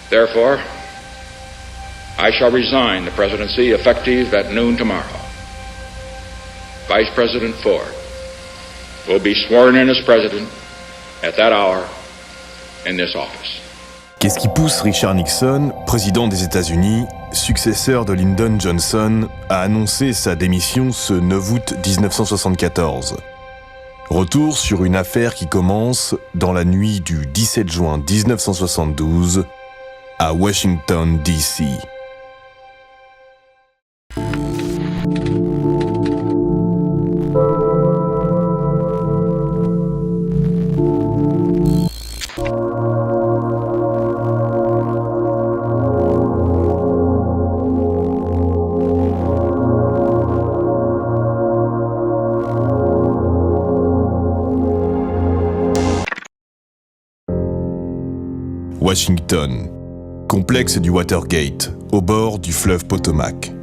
Therefore, I shall resign the presidency effective at noon tomorrow. Vice President Ford will be sworn in as president at that hour in this office. Qu'est-ce qui pousse Richard Nixon, président des États-Unis, successeur de Lyndon Johnson, à annoncer sa démission ce 9 août 1974 ? Retour sur une affaire qui commence dans la nuit du 17 juin 1972 à Washington, D.C. Washington, complexe du Watergate, au bord du fleuve Potomac.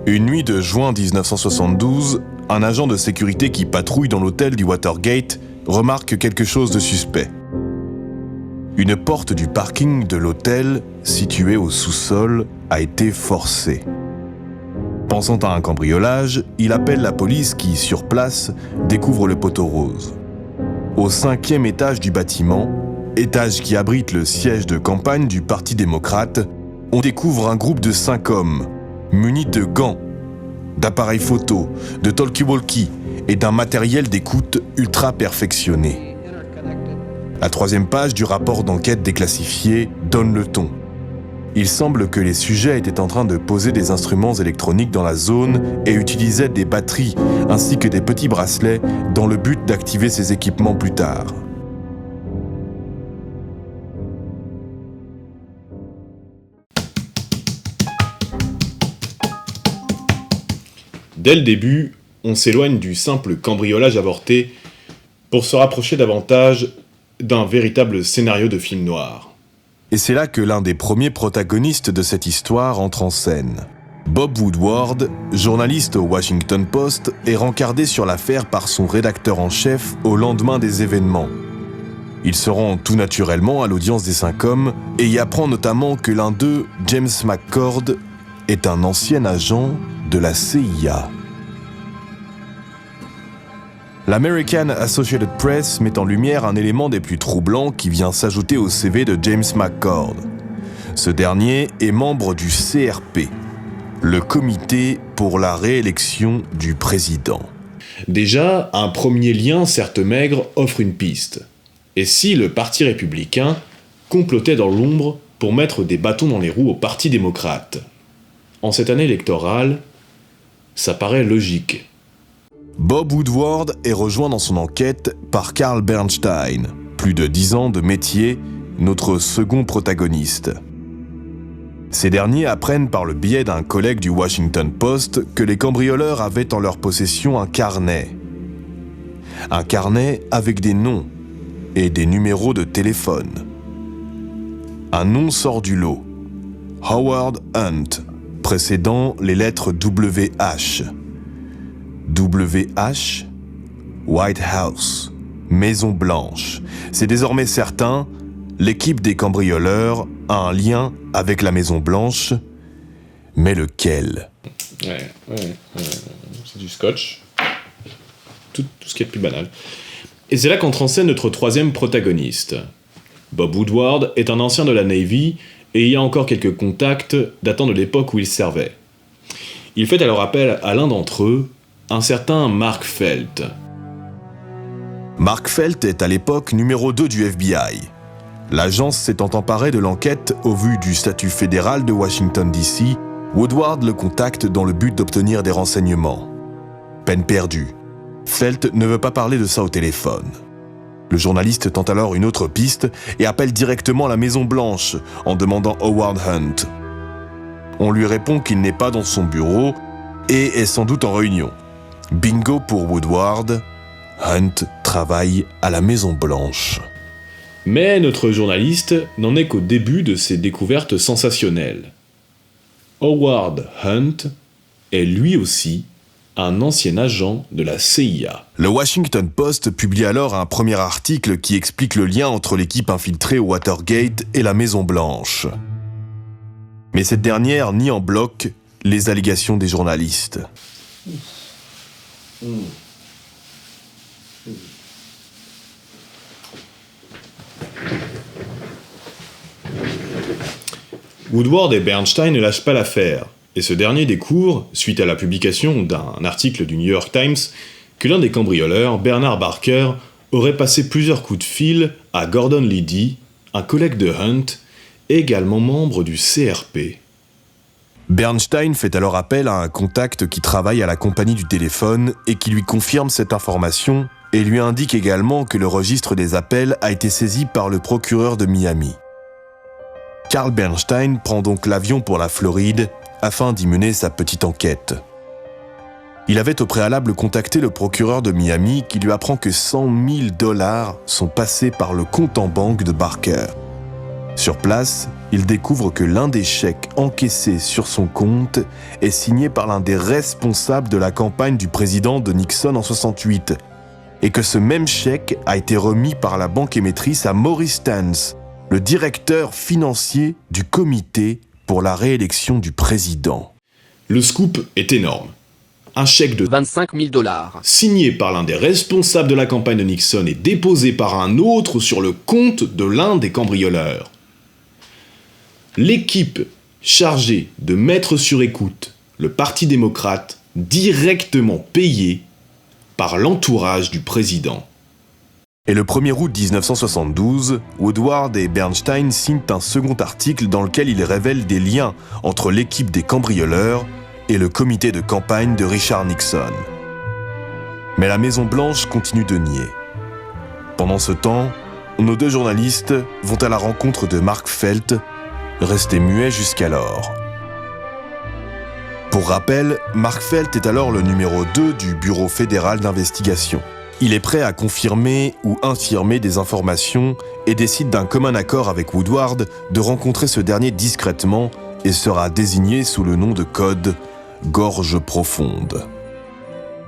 Une nuit de juin 1972, un agent de sécurité qui patrouille dans l'hôtel du Watergate remarque quelque chose de suspect. Une porte du parking de l'hôtel, située au sous-sol, a été forcée. Pensant à un cambriolage, il appelle la police qui, sur place, découvre le poteau rose. Au 5e étage du bâtiment, étage qui abrite le siège de campagne du Parti démocrate, on découvre un groupe de 5 hommes, munis de gants, d'appareils photo, de talkie-walkie et d'un matériel d'écoute ultra perfectionné. La 3e page du rapport d'enquête déclassifié donne le ton. Il semble que les sujets étaient en train de poser des instruments électroniques dans la zone et utilisaient des batteries ainsi que des petits bracelets dans le but d'activer ces équipements plus tard. Dès le début, on s'éloigne du simple cambriolage avorté pour se rapprocher davantage d'un véritable scénario de film noir. Et c'est là que l'un des premiers protagonistes de cette histoire entre en scène. Bob Woodward, journaliste au Washington Post, est rencardé sur l'affaire par son rédacteur en chef au lendemain des événements. Il se rend tout naturellement à l'audience des 5 hommes et y apprend notamment que l'un d'eux, James McCord, est un ancien agent de la CIA. L'American Associated Press met en lumière un élément des plus troublants qui vient s'ajouter au CV de James McCord. Ce dernier est membre du CRP, le Comité pour la réélection du président. Déjà, un premier lien, certes maigre, offre une piste. Et si le Parti républicain complotait dans l'ombre pour mettre des bâtons dans les roues au Parti démocrate ? En cette année électorale, ça paraît logique. Bob Woodward est rejoint dans son enquête par Carl Bernstein, plus de 10 ans de métier, notre second protagoniste. Ces derniers apprennent par le biais d'un collègue du Washington Post que les cambrioleurs avaient en leur possession un carnet. Un carnet avec des noms et des numéros de téléphone. Un nom sort du lot. Howard Hunt, précédant les lettres WH. WH, White House, Maison Blanche. C'est désormais certain, l'équipe des cambrioleurs a un lien avec la Maison Blanche, mais lequel ? C'est du scotch. Tout ce qui est le plus banal. Et c'est là qu'entre en scène notre 3e protagoniste. Bob Woodward est un ancien de la Navy et il y a encore quelques contacts datant de l'époque où il servait. Il fait alors appel à l'un d'entre eux, un certain Mark Felt. Mark Felt est à l'époque numéro 2 du FBI. L'agence s'étant emparée de l'enquête au vu du statut fédéral de Washington D.C., Woodward le contacte dans le but d'obtenir des renseignements. Peine perdue. Felt ne veut pas parler de ça au téléphone. Le journaliste tente alors une autre piste et appelle directement la Maison Blanche en demandant Howard Hunt. On lui répond qu'il n'est pas dans son bureau et est sans doute en réunion. Bingo pour Woodward, Hunt travaille à la Maison Blanche. Mais notre journaliste n'en est qu'au début de ses découvertes sensationnelles. Howard Hunt est lui aussi un ancien agent de la CIA. Le Washington Post publie alors un premier article qui explique le lien entre l'équipe infiltrée au Watergate et la Maison-Blanche. Mais cette dernière nie en bloc les allégations des journalistes. Woodward et Bernstein ne lâchent pas l'affaire, et ce dernier découvre, suite à la publication d'un article du New York Times, que l'un des cambrioleurs, Bernard Barker, aurait passé plusieurs coups de fil à Gordon Liddy, un collègue de Hunt, également membre du CRP. Bernstein fait alors appel à un contact qui travaille à la compagnie du téléphone et qui lui confirme cette information et lui indique également que le registre des appels a été saisi par le procureur de Miami. Carl Bernstein prend donc l'avion pour la Floride afin d'y mener sa petite enquête. Il avait au préalable contacté le procureur de Miami qui lui apprend que $100 000 sont passés par le compte en banque de Barker. Sur place, il découvre que l'un des chèques encaissés sur son compte est signé par l'un des responsables de la campagne du président de Nixon en 68 et que ce même chèque a été remis par la banque émettrice à Maurice Stans, le directeur financier du comité pour la réélection du président. Le scoop est énorme. Un chèque de $25 000. signé par l'un des responsables de la campagne de Nixon et déposé par un autre sur le compte de l'un des cambrioleurs. L'équipe chargée de mettre sur écoute le Parti démocrate directement payée par l'entourage du président. Et le 1er août 1972, Woodward et Bernstein signent un second article dans lequel ils révèlent des liens entre l'équipe des cambrioleurs et le comité de campagne de Richard Nixon. Mais la Maison-Blanche continue de nier. Pendant ce temps, nos deux journalistes vont à la rencontre de Mark Felt, resté muet jusqu'alors. Pour rappel, Mark Felt est alors le numéro 2 du Bureau fédéral d'investigation. Il est prêt à confirmer ou infirmer des informations et décide d'un commun accord avec Woodward de rencontrer ce dernier discrètement et sera désigné sous le nom de code Gorge Profonde.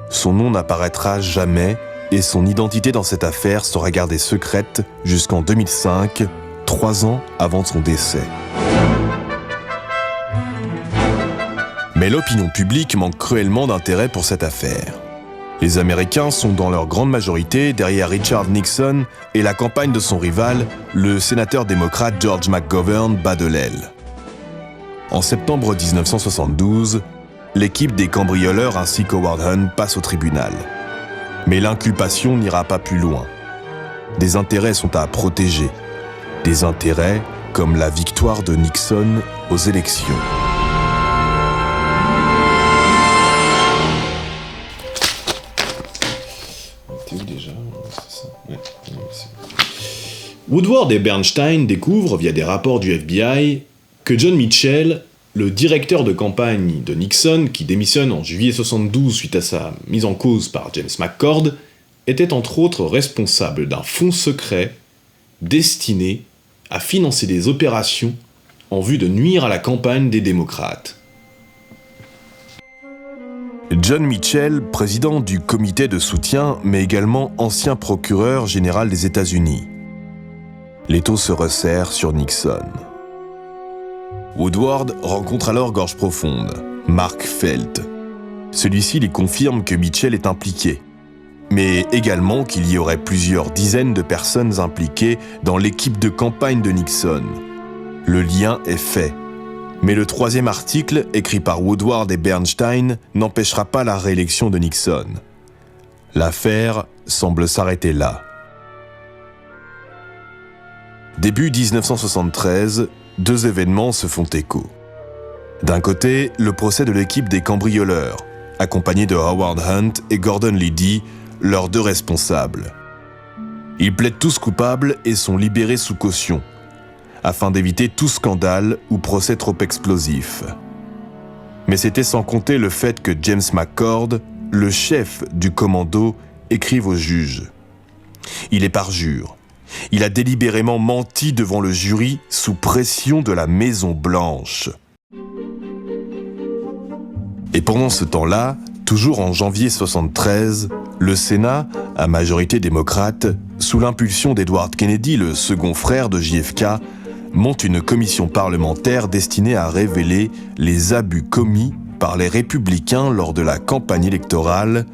Son nom n'apparaîtra jamais et son identité dans cette affaire sera gardée secrète jusqu'en 2005, 3 ans avant son décès. Mais l'opinion publique manque cruellement d'intérêt pour cette affaire. Les Américains sont dans leur grande majorité derrière Richard Nixon et la campagne de son rival, le sénateur démocrate George McGovern, bat de l'aile. En septembre 1972, l'équipe des cambrioleurs ainsi qu'Howard Hunt passe au tribunal. Mais l'inculpation n'ira pas plus loin. Des intérêts sont à protéger. Des intérêts comme la victoire de Nixon aux élections. Woodward et Bernstein découvrent via des rapports du FBI que John Mitchell, le directeur de campagne de Nixon qui démissionne en juillet 1972 suite à sa mise en cause par James McCord, était entre autres responsable d'un fonds secret destiné à financer des opérations en vue de nuire à la campagne des démocrates. John Mitchell, président du comité de soutien, mais également ancien procureur général des États-Unis. L'étau se resserre sur Nixon. Woodward rencontre alors Gorge Profonde, Mark Felt. Celui-ci lui confirme que Mitchell est impliqué, mais également qu'il y aurait plusieurs dizaines de personnes impliquées dans l'équipe de campagne de Nixon. Le lien est fait. Mais le troisième article, écrit par Woodward et Bernstein, n'empêchera pas la réélection de Nixon. L'affaire semble s'arrêter là. Début 1973, deux événements se font écho. D'un côté, le procès de l'équipe des cambrioleurs, accompagné de Howard Hunt et Gordon Liddy, leurs deux responsables. Ils plaident tous coupables et sont libérés sous caution, afin d'éviter tout scandale ou procès trop explosif. Mais c'était sans compter le fait que James McCord, le chef du commando, écrive au juge. Il est parjure. Il a délibérément menti devant le jury sous pression de la Maison-Blanche. Et pendant ce temps-là, Toujours en janvier 1973, le Sénat, à majorité démocrate, sous l'impulsion d'Edward Kennedy, le second frère de JFK, monte une commission parlementaire destinée à révéler les abus commis par les républicains lors de la campagne électorale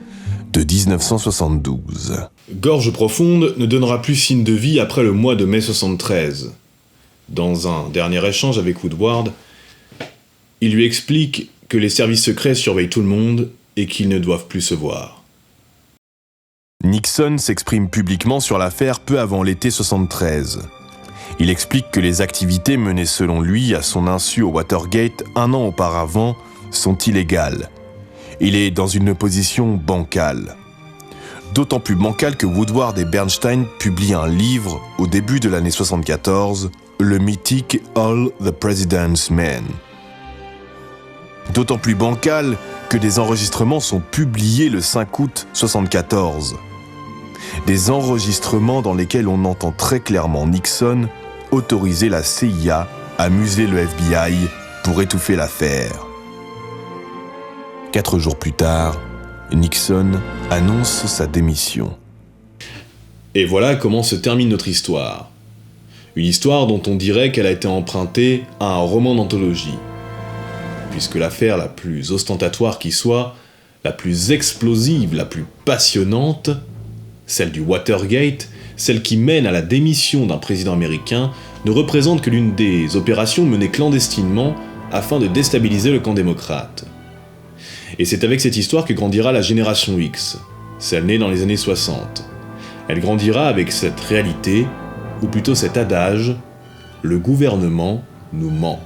de 1972. Gorge Profonde ne donnera plus signe de vie après le mois de mai 1973. Dans un dernier échange avec Woodward, il lui explique que les services secrets surveillent tout le monde et qu'ils ne doivent plus se voir. Nixon s'exprime publiquement sur l'affaire peu avant l'été 1973. Il explique que les activités menées selon lui à son insu au Watergate un an auparavant sont illégales. Il est dans une position bancale. D'autant plus bancale que Woodward et Bernstein publient un livre au début de l'année 1974, le mythique All the President's Men. D'autant plus bancale que des enregistrements sont publiés le 5 août 1974. Des enregistrements dans lesquels on entend très clairement Nixon autoriser la CIA à museler le FBI pour étouffer l'affaire. 4 jours plus tard, Nixon annonce sa démission. Et voilà comment se termine notre histoire. Une histoire dont on dirait qu'elle a été empruntée à un roman d'anthologie. Puisque l'affaire la plus ostentatoire qui soit, la plus explosive, la plus passionnante, celle du Watergate, celle qui mène à la démission d'un président américain, ne représente que l'une des opérations menées clandestinement afin de déstabiliser le camp démocrate. Et c'est avec cette histoire que grandira la génération X, celle née dans les années 60. Elle grandira avec cette réalité, ou plutôt cet adage, le gouvernement nous ment.